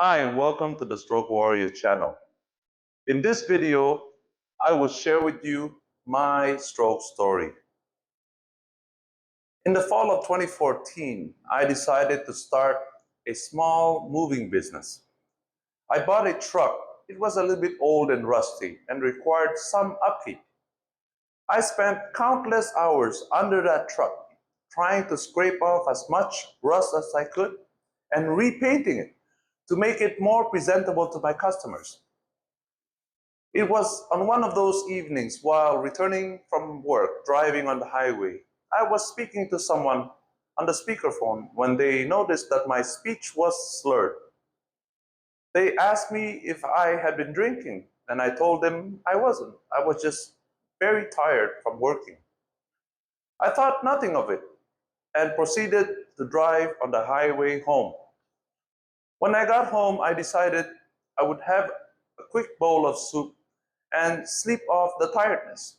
Hi and welcome to the Stroke Warrior channel. In this video, I will share with you my stroke story. In the fall of 2014, I decided to start a small moving business. I bought a truck. It was a little bit old and rusty and required some upkeep. I spent countless hours under that truck trying to scrape off as much rust as I could and repainting it to make it more presentable to my customers. It was on one of those evenings while returning from work, driving on the highway. I was speaking to someone on the speakerphone when they noticed that my speech was slurred. They asked me if I had been drinking, and I told them I wasn't. I was just very tired from working. I thought nothing of it and proceeded to drive on the highway home. When I got home, I decided I would have a quick bowl of soup and sleep off the tiredness.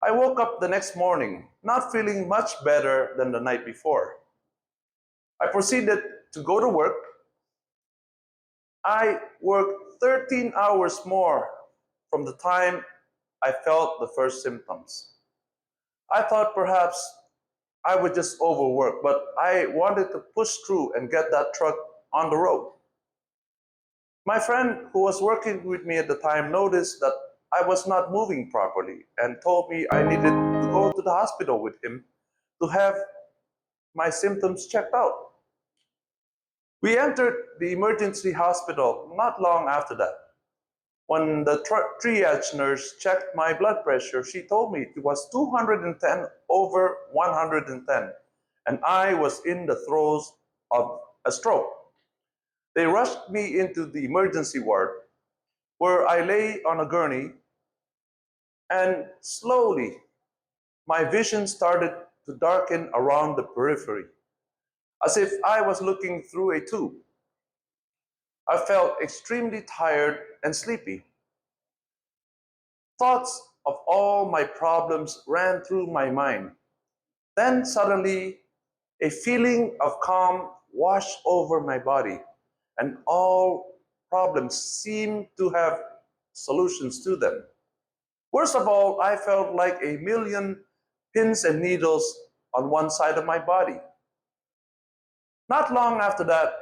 I woke up the next morning not feeling much better than the night before. I proceeded to go to work. I worked 13 hours more from the time I felt the first symptoms. I thought perhaps I would just overwork, but I wanted to push through and get that truck on the road. My friend who was working with me at the time noticed that I was not moving properly and told me I needed to go to the hospital with him to have my symptoms checked out. We entered the emergency hospital not long after that. When the triage nurse checked my blood pressure, she told me it was 210 over 110, and I was in the throes of a stroke. They rushed me into the emergency ward where I lay on a gurney, and slowly my vision started to darken around the periphery, as if I was looking through a tube. I felt extremely tired and sleepy. Thoughts of all my problems ran through my mind. Then suddenly, a feeling of calm washed over my body, and all problems seemed to have solutions to them. Worst of all, I felt like a million pins and needles on one side of my body. Not long after that,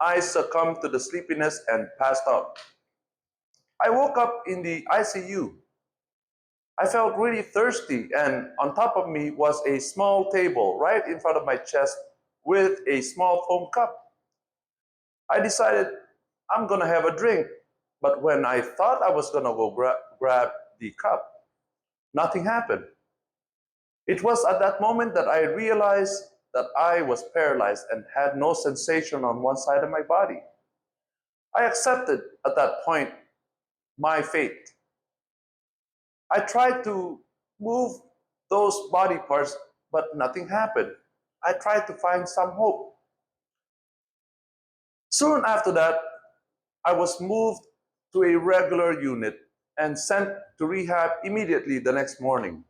I succumbed to the sleepiness and passed out. I woke up in the ICU. I felt really thirsty, and on top of me was a small table right in front of my chest with a small foam cup. I decided I'm gonna have a drink, but when I thought I was gonna go grab the cup, nothing happened. It was at that moment that I realized that I was paralyzed and had no sensation on one side of my body. I accepted at that point my fate. I tried to move those body parts, but nothing happened. I tried to find some hope. Soon after that, I was moved to a regular unit and sent to rehab immediately the next morning.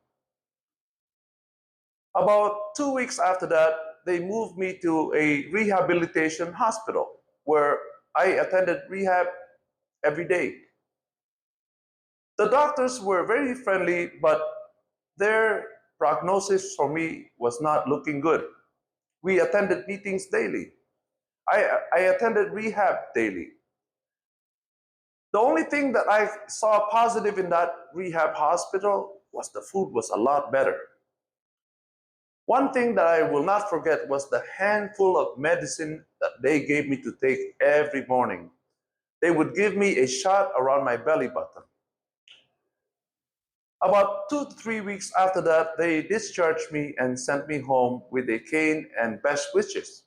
About 2 weeks after that, they moved me to a rehabilitation hospital where I attended rehab every day. The doctors were very friendly, but their prognosis for me was not looking good. We attended meetings daily. I attended rehab daily. The only thing that I saw positive in that rehab hospital was the food was a lot better. One thing that I will not forget was the handful of medicine that they gave me to take every morning. They would give me a shot around my belly button. About 2 to 3 weeks after that, they discharged me and sent me home with a cane and best wishes.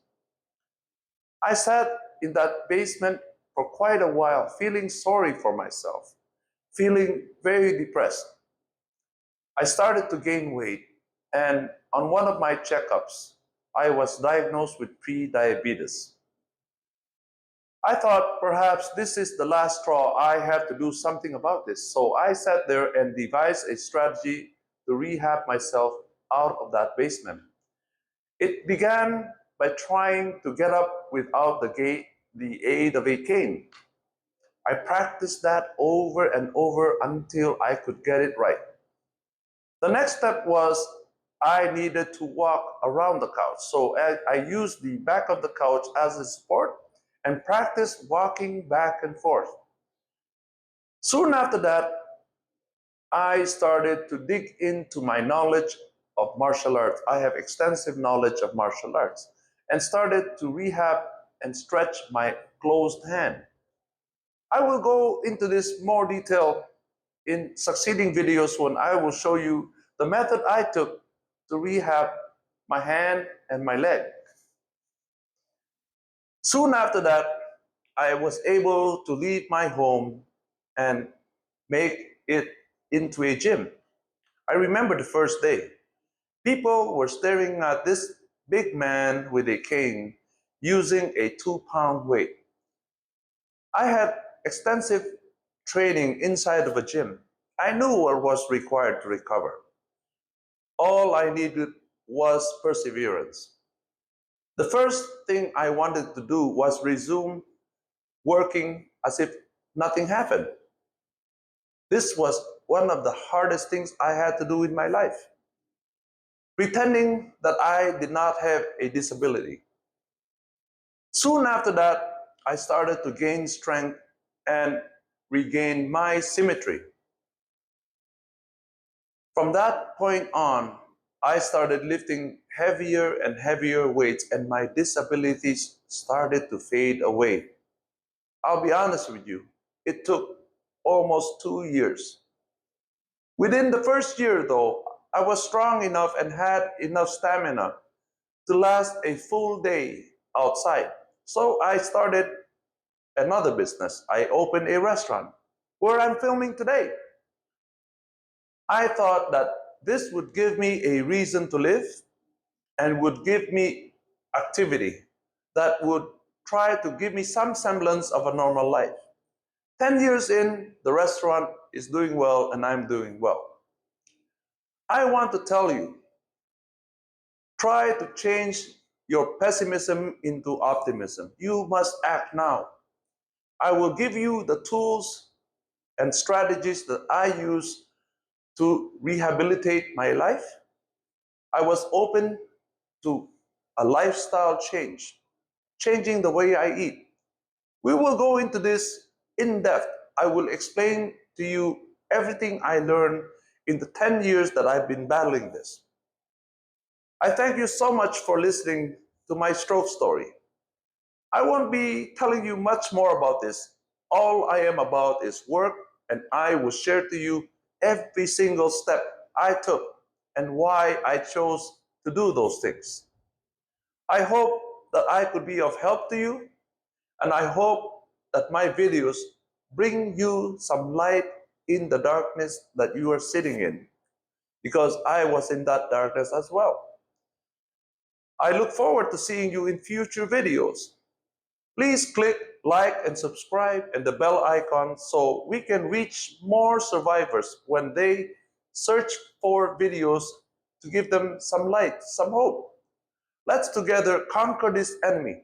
I sat in that basement for quite a while, feeling sorry for myself, feeling very depressed. I started to gain weight, and on one of my checkups, I was diagnosed with pre-diabetes. I thought perhaps this is the last straw. I have to do something about this. So I sat there and devised a strategy to rehab myself out of that basement. It began by trying to get up without the aid of a cane. I practiced that over and over until I could get it right. The next step was I needed to walk around the couch. So I used the back of the couch as a support and practiced walking back and forth. Soon after that, I started to dig into my knowledge of martial arts. I have extensive knowledge of martial arts and started to rehab and stretch my closed hand. I will go into this more detail in succeeding videos when I will show you the method I took to rehab my hand and my leg. Soon after that, I was able to leave my home and make it into a gym. I remember the first day. People were staring at this big man with a cane using a 2-pound weight. I had extensive training inside of a gym. I knew what was required to recover. All I needed was perseverance. The first thing I wanted to do was resume working as if nothing happened. This was one of the hardest things I had to do in my life, pretending that I did not have a disability. Soon after that, I started to gain strength and regain my symmetry. From that point on, I started lifting heavier and heavier weights, and my disabilities started to fade away. I'll be honest with you, it took almost 2 years. Within the first year, though, I was strong enough and had enough stamina to last a full day outside. So I started another business. I opened a restaurant where I'm filming today. I thought that this would give me a reason to live and would give me activity that would try to give me some semblance of a normal life. 10 years in, the restaurant is doing well and I'm doing well. I want to tell you, try to change your pessimism into optimism. You must act now. I will give you the tools and strategies that I use to rehabilitate my life. I was open to a lifestyle change, changing the way I eat. We will go into this in depth. I will explain to you everything I learned in the 10 years that I've been battling this. I thank you so much for listening to my stroke story. I won't be telling you much more about this. All I am about is work, and I will share to you every single step I took and why I chose to do those things. I hope that I could be of help to you, and I hope that my videos bring you some light in the darkness that you are sitting in, because I was in that darkness as well. I look forward to seeing you in future videos. Please click like and subscribe and the bell icon so we can reach more survivors when they search for videos to give them some light, some hope. Let's together conquer this enemy.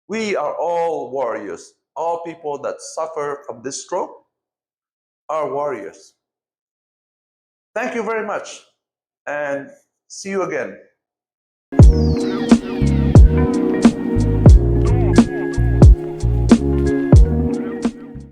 We are all warriors. All people that suffer from this stroke are warriors. Thank you very much and see you again.